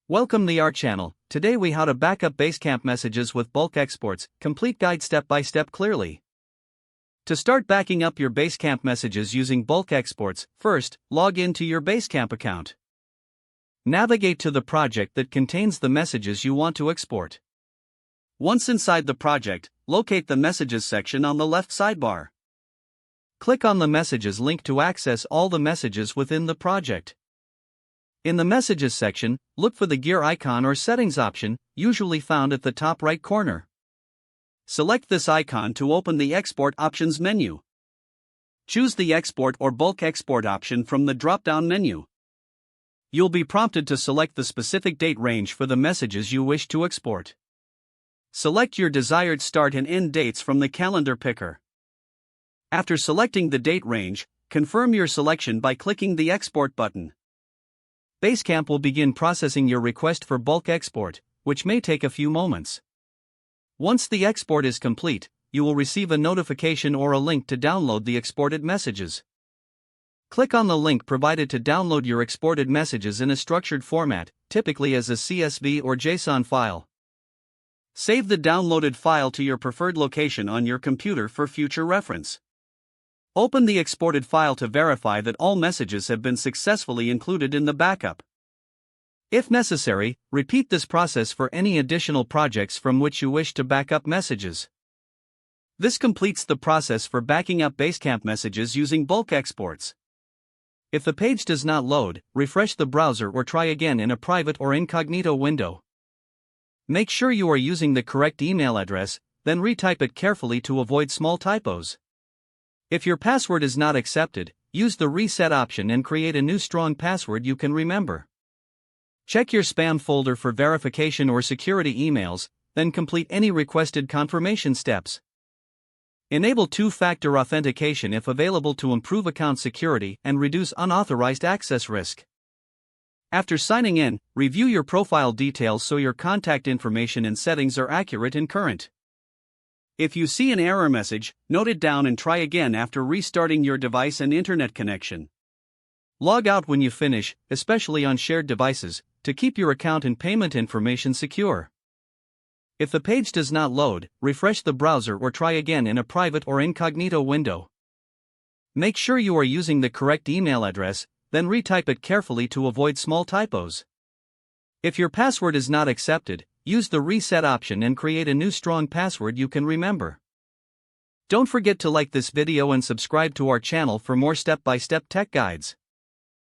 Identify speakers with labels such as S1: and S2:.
S1: Welcome to our channel. Today we how to backup Basecamp messages with bulk exports, complete guide step by step clearly. To start backing up your Basecamp messages using bulk exports, first, log into your Basecamp account. Navigate to the project that contains the messages you want to export. Once inside the project, locate the Messages section on the left sidebar. Click on the Messages link to access all the messages within the project. In the Messages section, look for the gear icon or settings option, usually found at the top right corner. Select this icon to open the Export Options menu. Choose the Export or Bulk Export option from the drop-down menu. You'll be prompted to select the specific date range for the messages you wish to export. Select your desired start and end dates from the calendar picker. After selecting the date range, confirm your selection by clicking the Export button. Basecamp will begin processing your request for bulk export, which may take a few moments. Once the export is complete, you will receive a notification or a link to download the exported messages. Click on the link provided to download your exported messages in a structured format, typically as a CSV or JSON file. Save the downloaded file to your preferred location on your computer for future reference. Open the exported file to verify that all messages have been successfully included in the backup. If necessary, repeat this process for any additional projects from which you wish to back up messages. This completes the process for backing up Basecamp messages using bulk exports. If the page does not load, refresh the browser or try again in a private or incognito window. Make sure you are using the correct email address, then retype it carefully to avoid small typos. If your password is not accepted, use the reset option and create a new strong password you can remember. Check your spam folder for verification or security emails, then complete any requested confirmation steps. Enable two-factor authentication if available to improve account security and reduce unauthorized access risk. After signing in, review your profile details so your contact information and settings are accurate and current. If you see an error message, note it down and try again after restarting your device and internet connection. Log out when you finish, especially on shared devices, to keep your account and payment information secure. If the page does not load, refresh the browser or try again in a private or incognito window. Make sure you are using the correct email address, then retype it carefully to avoid small typos. If your password is not accepted, use the reset option and create a new strong password you can remember. Don't forget to like this video and subscribe to our channel for more step-by-step tech guides.